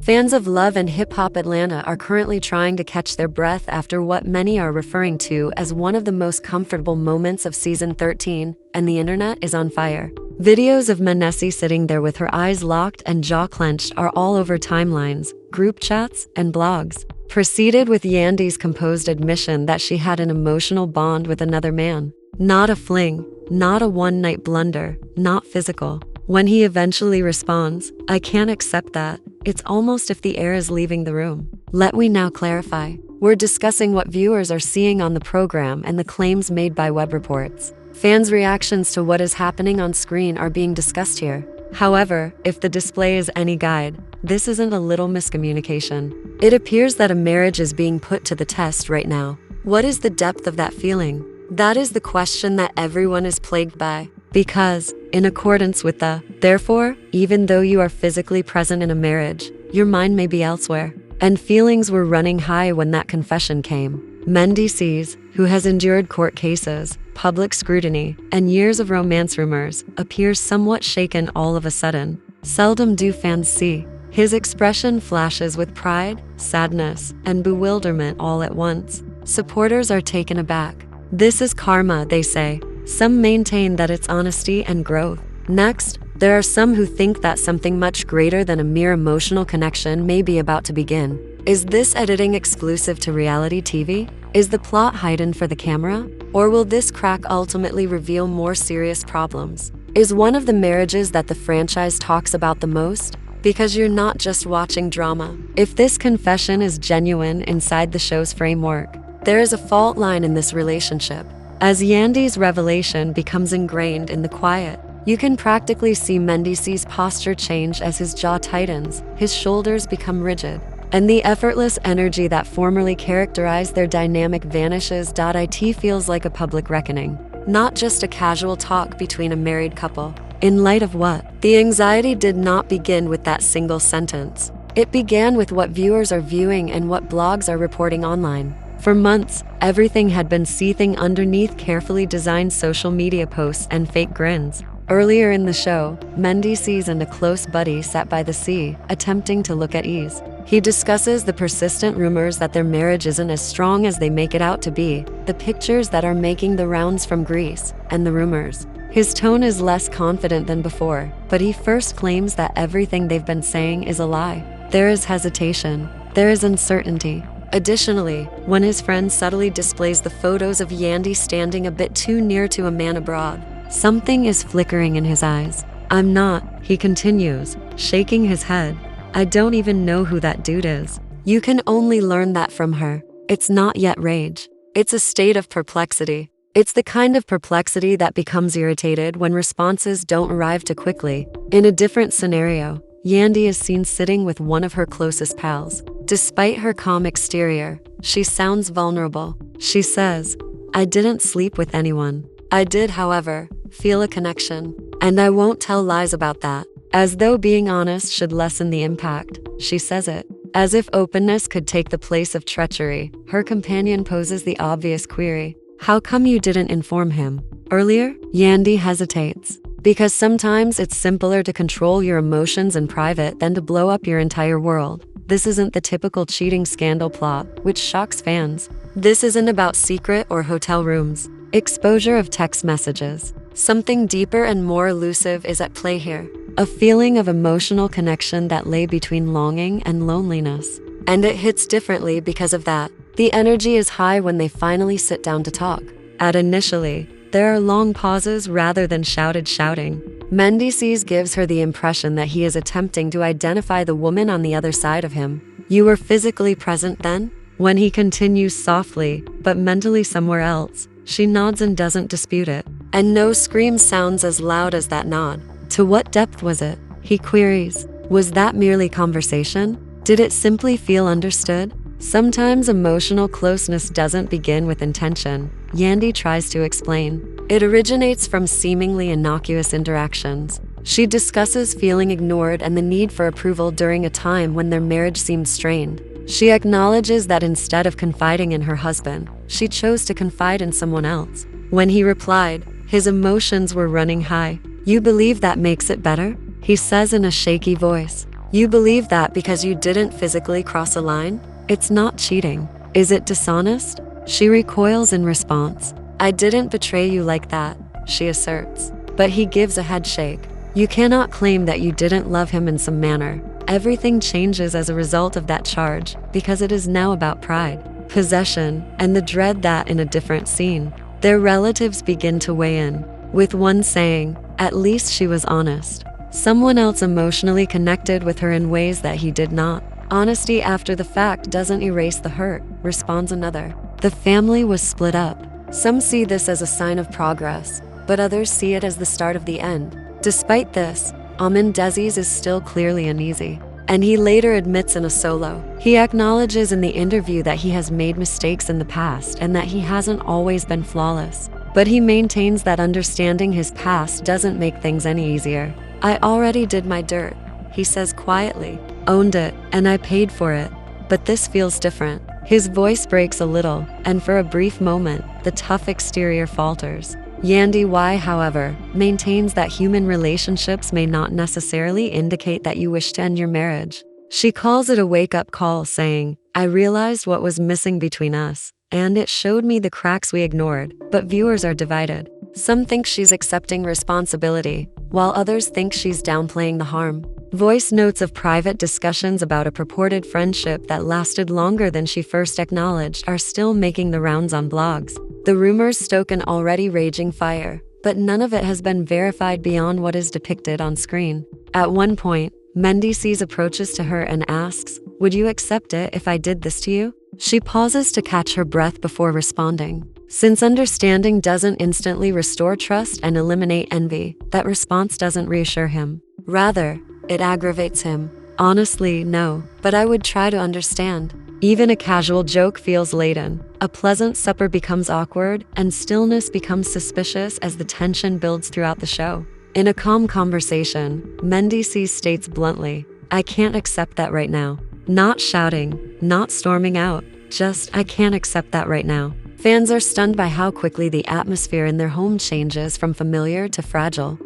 Fans of Love and Hip Hop Atlanta are currently trying to catch their breath after what many are referring to as one of the most comfortable moments of season 13, and the internet is on fire. Videos of Mendeecees sitting there with her eyes locked and jaw clenched are all over timelines, group chats, and blogs. Preceded with Yandy's composed admission that she had an emotional bond with another man. Not a fling, not a one-night blunder, not physical. When he eventually responds, "I can't accept that," it's almost if the air is leaving the room. Let me now clarify. We're discussing what viewers are seeing on the program and the claims made by web reports. Fans' reactions to what is happening on screen are being discussed here. However, if the display is any guide, this isn't a little miscommunication. It appears that a marriage is being put to the test right now. What is the depth of that feeling? That is the question that everyone is plagued by. Because, in accordance with the, therefore, even though you are physically present in a marriage, your mind may be elsewhere. And feelings were running high when that confession came. Mendeecees, who has endured court cases, public scrutiny, and years of romance rumors, appears somewhat shaken all of a sudden. Seldom do fans see. His expression flashes with pride, sadness, and bewilderment all at once. Supporters are taken aback. This is karma, they say. Some maintain that it's honesty and growth. Next, there are some who think that something much greater than a mere emotional connection may be about to begin. Is this editing exclusive to reality TV? Is the plot hidden for the camera? Or will this crack ultimately reveal more serious problems? Is one of the marriages that the franchise talks about the most? Because you're not just watching drama. If this confession is genuine inside the show's framework, there is a fault line in this relationship. As Yandy's revelation becomes ingrained in the quiet, you can practically see Mendeecees' posture change as his jaw tightens, his shoulders become rigid, and the effortless energy that formerly characterized their dynamic vanishes. It feels like a public reckoning, not just a casual talk between a married couple. In light of what? The anxiety did not begin with that single sentence. It began with what viewers are viewing and what blogs are reporting online. For months, everything had been seething underneath carefully designed social media posts and fake grins. Earlier in the show, Mendeecees and a close buddy sat by the sea, attempting to look at ease. He discusses the persistent rumors that their marriage isn't as strong as they make it out to be, the pictures that are making the rounds from Greece, and the rumors. His tone is less confident than before, but he first claims that everything they've been saying is a lie. There is hesitation. There is uncertainty. Additionally, when his friend subtly displays the photos of Yandy standing a bit too near to a man abroad, something is flickering in his eyes. "I'm not," he continues, shaking his head. "I don't even know who that dude is." You can only learn that from her. It's not yet rage. It's a state of perplexity. It's the kind of perplexity that becomes irritated when responses don't arrive too quickly. In a different scenario, Yandy is seen sitting with one of her closest pals. Despite her calm exterior, she sounds vulnerable. She says, "I didn't sleep with anyone. I did, however, feel a connection. And I won't tell lies about that." As though being honest should lessen the impact, she says it. As if openness could take the place of treachery, her companion poses the obvious query. "How come you didn't inform him earlier?" Yandy hesitates. Because sometimes it's simpler to control your emotions in private than to blow up your entire world. This isn't the typical cheating scandal plot, which shocks fans. This isn't about secret or hotel rooms. Exposure of text messages. Something deeper and more elusive is at play here. A feeling of emotional connection that lay between longing and loneliness. And it hits differently because of that. The energy is high when they finally sit down to talk. Initially, there are long pauses rather than shouted shouting. Mendeecees gives her the impression that he is attempting to identify the woman on the other side of him. "You were physically present then?" When he continues softly, but mentally somewhere else, she nods and doesn't dispute it. And no scream sounds as loud as that nod. "To what depth was it?" he queries. "Was that merely conversation? Did it simply feel understood?" Sometimes emotional closeness doesn't begin with intention, Yandy tries to explain. It originates from seemingly innocuous interactions. She discusses feeling ignored and the need for approval during a time when their marriage seemed strained. She acknowledges that instead of confiding in her husband, she chose to confide in someone else. When he replied, his emotions were running high. "You believe that makes it better?" he says in a shaky voice. You believe that because you didn't physically cross a line? It's not cheating. Is it dishonest? She recoils in response. I didn't betray you like that, she asserts. But he gives a head shake. You cannot claim that you didn't love him in some manner. Everything changes as a result of that charge, because it is now about pride, possession, and the dread that in a different scene, their relatives begin to weigh in, with one saying, at least she was honest. Someone else emotionally connected with her in ways that he did not. Honesty after the fact doesn't erase the hurt, responds another. The family was split up. Some see this as a sign of progress, but others see it as the start of the end. Despite this, Mendeecees is still clearly uneasy, and he later admits in a solo. He acknowledges in the interview that he has made mistakes in the past and that he hasn't always been flawless. But he maintains that understanding his past doesn't make things any easier. I already did my dirt, he says quietly. Owned it, and I paid for it. But this feels different. His voice breaks a little, and for a brief moment, the tough exterior falters. Yandy, however, maintains that human relationships may not necessarily indicate that you wish to end your marriage. She calls it a wake-up call, saying, I realized what was missing between us, and it showed me the cracks we ignored, but viewers are divided. Some think she's accepting responsibility, while others think she's downplaying the harm. Voice notes of private discussions about a purported friendship that lasted longer than she first acknowledged are still making the rounds on blogs. The rumors stoke an already raging fire, but none of it has been verified beyond what is depicted on screen. At one point, Mendeecees approaches to her and asks, would you accept it if I did this to you? She pauses to catch her breath before responding. Since understanding doesn't instantly restore trust and eliminate envy, that response doesn't reassure him. Rather, it aggravates him. Honestly, no, but I would try to understand. Even a casual joke feels laden. A pleasant supper becomes awkward, and stillness becomes suspicious as the tension builds throughout the show. In a calm conversation, Mendeecees states bluntly, I can't accept that right now. Not shouting, not storming out, just I can't accept that right now. Fans are stunned by how quickly the atmosphere in their home changes from familiar to fragile.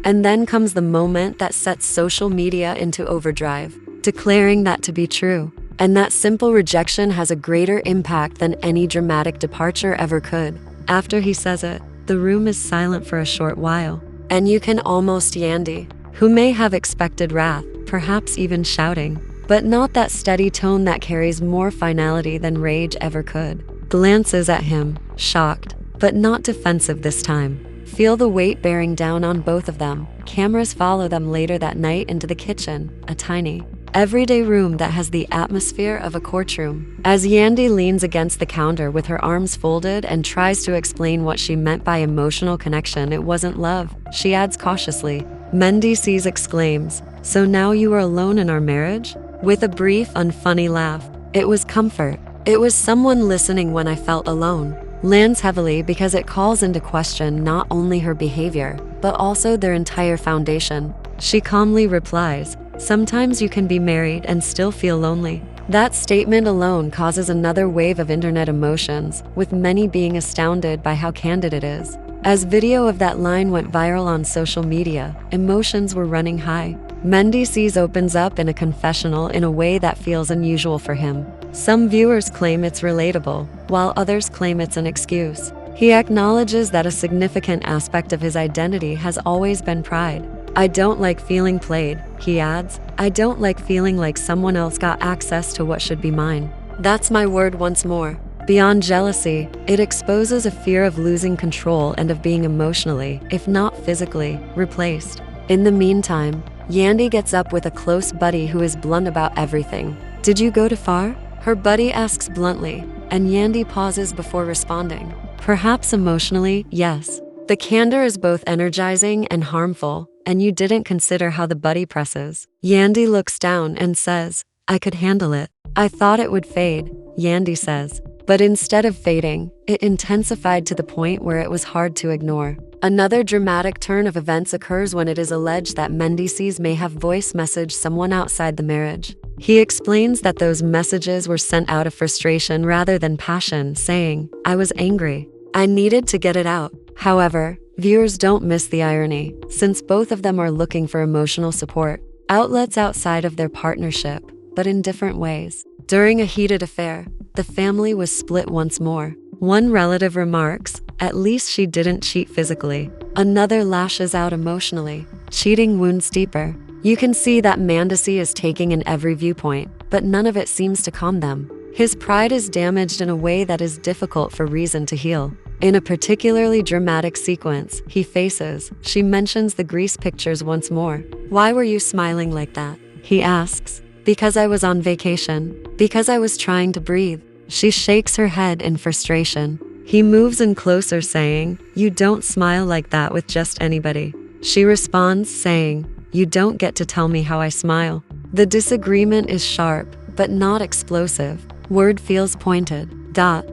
And then comes the moment that sets social media into overdrive, declaring that to be true, and that simple rejection has a greater impact than any dramatic departure ever could. After he says it, the room is silent for a short while, and you can almost Yandy, who may have expected wrath, perhaps even shouting, but not that steady tone that carries more finality than rage ever could. Glances at him, shocked, but not defensive this time. Feel the weight bearing down on both of them. Cameras follow them later that night into the kitchen, a tiny, everyday room that has the atmosphere of a courtroom. As Yandy leans against the counter with her arms folded and tries to explain what she meant by emotional connection, it wasn't love, she adds cautiously. Mendeecees exclaims, so now you are alone in our marriage? With a brief, unfunny laugh. It was comfort. It was someone listening when I felt alone. Lands heavily because it calls into question not only her behavior, but also their entire foundation. She calmly replies, sometimes you can be married and still feel lonely. That statement alone causes another wave of internet emotions, with many being astounded by how candid it is. As video of that line went viral on social media, emotions were running high. Mendeecees opens up in a confessional in a way that feels unusual for him. Some viewers claim it's relatable, while others claim it's an excuse. He acknowledges that a significant aspect of his identity has always been pride. I don't like feeling played, he adds. I don't like feeling like someone else got access to what should be mine. That's my word once more. Beyond jealousy, it exposes a fear of losing control and of being emotionally, if not physically, replaced. In the meantime, Yandy gets up with a close buddy who is blunt about everything. Did you go too far? Her buddy asks bluntly, and Yandy pauses before responding. Perhaps emotionally, yes. The candor is both energizing and harmful, and you didn't consider how the buddy presses. Yandy looks down and says, I could handle it. I thought it would fade, Yandy says. But instead of fading, it intensified to the point where it was hard to ignore. Another dramatic turn of events occurs when it is alleged that Mendeecees may have voice messaged someone outside the marriage. He explains that those messages were sent out of frustration rather than passion, saying, I was angry. I needed to get it out. However, viewers don't miss the irony, since both of them are looking for emotional support. outlets outside of their partnership, but in different ways. During a heated affair, the family was split once more. One relative remarks, "At least she didn't cheat physically." Another lashes out emotionally. Cheating wounds deeper. You can see that Mendeecees is taking in every viewpoint, but none of it seems to calm them. His pride is damaged in a way that is difficult for reason to heal. In a particularly dramatic sequence he faces, she mentions the Greece pictures once more. "Why were you smiling like that?" he asks. "Because I was on vacation. Because I was trying to breathe." She shakes her head in frustration. He moves in closer, saying, "You don't smile like that with just anybody." She responds, saying, "You don't get to tell me how I smile." The disagreement is sharp, but not explosive. Word feels pointed.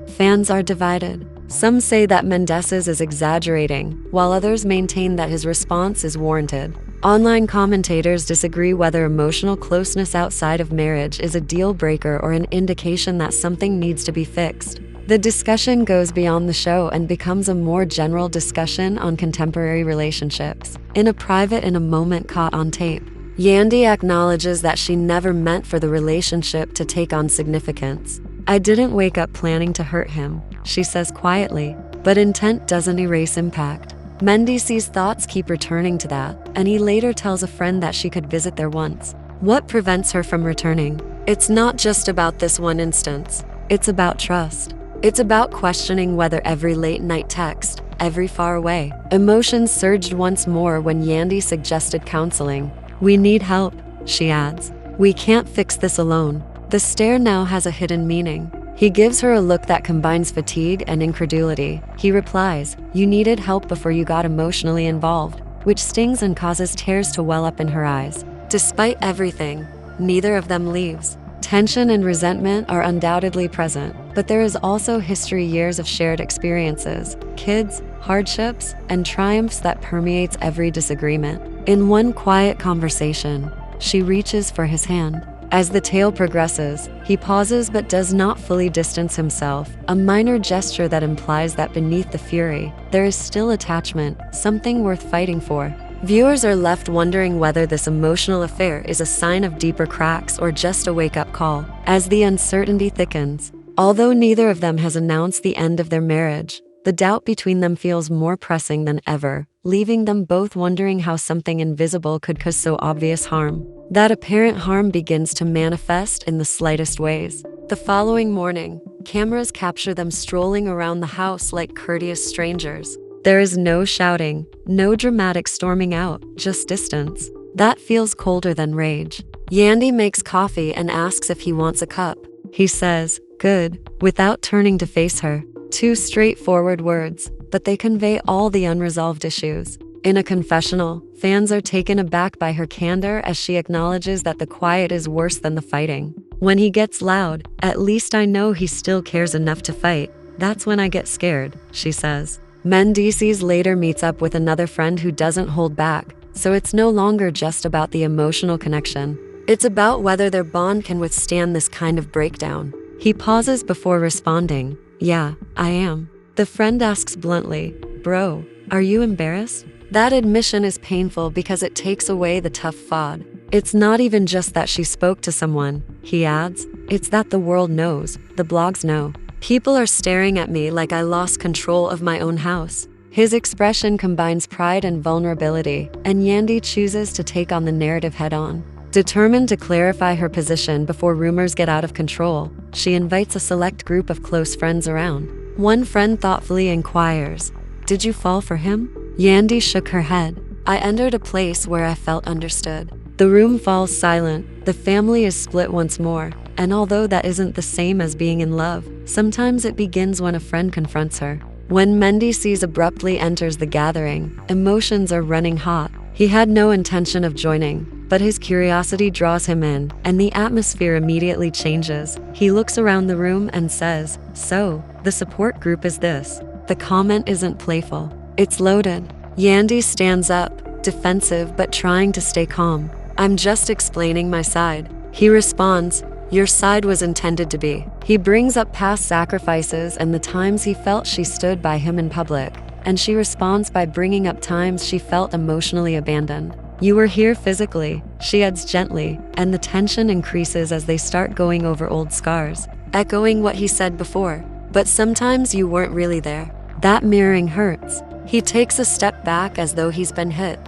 Fans are divided. Some say that Mendeecees is exaggerating, while others maintain that his response is warranted. Online commentators disagree whether emotional closeness outside of marriage is a deal breaker or an indication that something needs to be fixed. The discussion goes beyond the show and becomes a more general discussion on contemporary relationships. In a private moment caught on tape, Yandy acknowledges that she never meant for the relationship to take on significance. "I didn't wake up planning to hurt him," she says quietly, but intent doesn't erase impact. Mendeecees' thoughts keep returning to that, and he later tells a friend that she could visit there once. What prevents her from returning? It's not just about this one instance. It's about trust. It's about questioning whether every late-night text, every far away. Emotions surged once more when Yandy suggested counseling. "We need help," she adds. "We can't fix this alone." The stare now has a hidden meaning. He gives her a look that combines fatigue and incredulity. He replies, "You needed help before you got emotionally involved," which stings and causes tears to well up in her eyes. Despite everything, neither of them leaves. Tension and resentment are undoubtedly present, but there is also history, years of shared experiences, kids, hardships, and triumphs that permeates every disagreement. In one quiet conversation, she reaches for his hand. As the tale progresses, he pauses but does not fully distance himself, a minor gesture that implies that beneath the fury, there is still attachment, something worth fighting for. Viewers are left wondering whether this emotional affair is a sign of deeper cracks or just a wake-up call. As the uncertainty thickens, although neither of them has announced the end of their marriage, the doubt between them feels more pressing than ever, leaving them both wondering how something invisible could cause so obvious harm. That apparent harm begins to manifest in the slightest ways. The following morning, cameras capture them strolling around the house like courteous strangers. There is no shouting, no dramatic storming out, just distance. That feels colder than rage. Yandy makes coffee and asks if he wants a cup. He says, "Good," without turning to face her. Two straightforward words, but they convey all the unresolved issues. In a confessional, fans are taken aback by her candor as she acknowledges that the quiet is worse than the fighting. "When he gets loud, at least I know he still cares enough to fight. That's when I get scared," she says. Mendeecees later meets up with another friend who doesn't hold back, so it's no longer just about the emotional connection. It's about whether their bond can withstand this kind of breakdown. He pauses before responding, "Yeah, I am." The friend asks bluntly, "Bro, are you embarrassed?" That admission is painful because it takes away the tough fod. "It's not even just that she spoke to someone," he adds. "It's that the world knows, the blogs know. People are staring at me like I lost control of my own house." His expression combines pride and vulnerability, and Yandy chooses to take on the narrative head-on. Determined to clarify her position before rumors get out of control, she invites a select group of close friends around. One friend thoughtfully inquires, "Did you fall for him?" Yandy shook her head. "I entered a place where I felt understood." The room falls silent. The family is split once more, and although that isn't the same as being in love, sometimes it begins when a friend confronts her. When Mendeecees abruptly enters the gathering, emotions are running hot. He had no intention of joining, but his curiosity draws him in, and the atmosphere immediately changes. He looks around the room and says, "So, the support group is this?" The comment isn't playful. It's loaded. Yandy stands up, defensive but trying to stay calm. "I'm just explaining my side." He responds, "Your side was intended to be." He brings up past sacrifices and the times he felt she stood by him in public, and she responds by bringing up times she felt emotionally abandoned. "You were here physically," she adds gently, and the tension increases as they start going over old scars, echoing what he said before. "But sometimes you weren't really there." That mirroring hurts. He takes a step back as though he's been hit.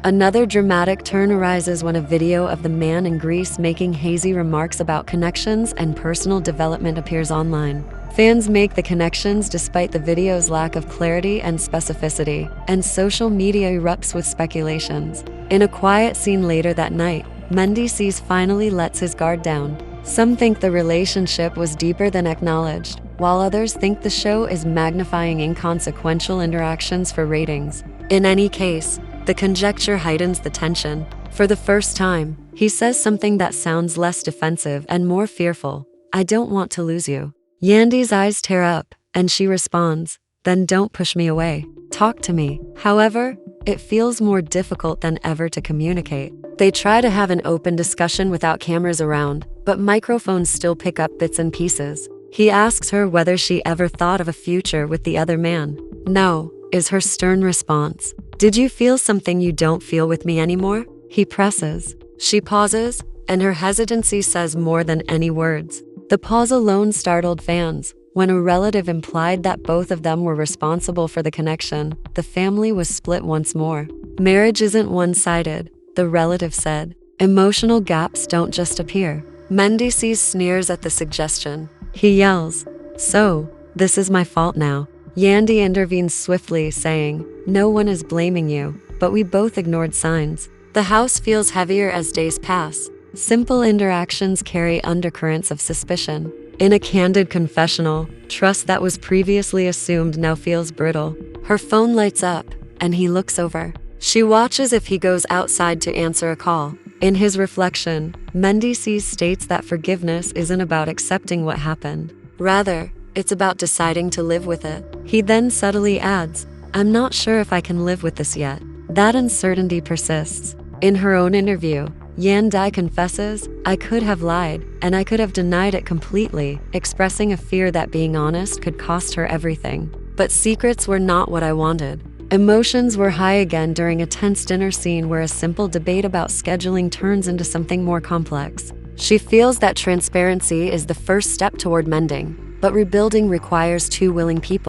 Another dramatic turn arises when a video of the man in Greece making hazy remarks about connections and personal development appears online. Fans make the connections despite the video's lack of clarity and specificity, and social media erupts with speculations. In a quiet scene later that night, Mendeecees finally lets his guard down. Some think the relationship was deeper than acknowledged, while others think the show is magnifying inconsequential interactions for ratings. In any case, the conjecture heightens the tension. For the first time, he says something that sounds less defensive and more fearful. "I don't want to lose you." Yandy's eyes tear up, and she responds, "Then don't push me away. Talk to me." However, it feels more difficult than ever to communicate. They try to have an open discussion without cameras around, but microphones still pick up bits and pieces. He asks her whether she ever thought of a future with the other man. "No," is her stern response. "Did you feel something you don't feel with me anymore?" He presses. She pauses, and her hesitancy says more than any words. The pause alone startled fans. When a relative implied that both of them were responsible for the connection, the family was split once more. "Marriage isn't one-sided," the relative said. "Emotional gaps don't just appear." Mendeecees sneers at the suggestion. He yells, "So, this is my fault now." Yandy intervenes swiftly, saying, "No one is blaming you, but we both ignored signs." The house feels heavier as days pass. Simple interactions carry undercurrents of suspicion. In a candid confessional, trust that was previously assumed now feels brittle. Her phone lights up, and he looks over. She watches if he goes outside to answer a call. In his reflection, Mendeecees states that forgiveness isn't about accepting what happened. Rather, it's about deciding to live with it. He then subtly adds, "I'm not sure if I can live with this yet." That uncertainty persists. In her own interview, Yandy confesses, "I could have lied, and I could have denied it completely," expressing a fear that being honest could cost her everything. But secrets were not what I wanted. Emotions were high again during a tense dinner scene where a simple debate about scheduling turns into something more complex. She feels that transparency is the first step toward mending, but rebuilding requires two willing people.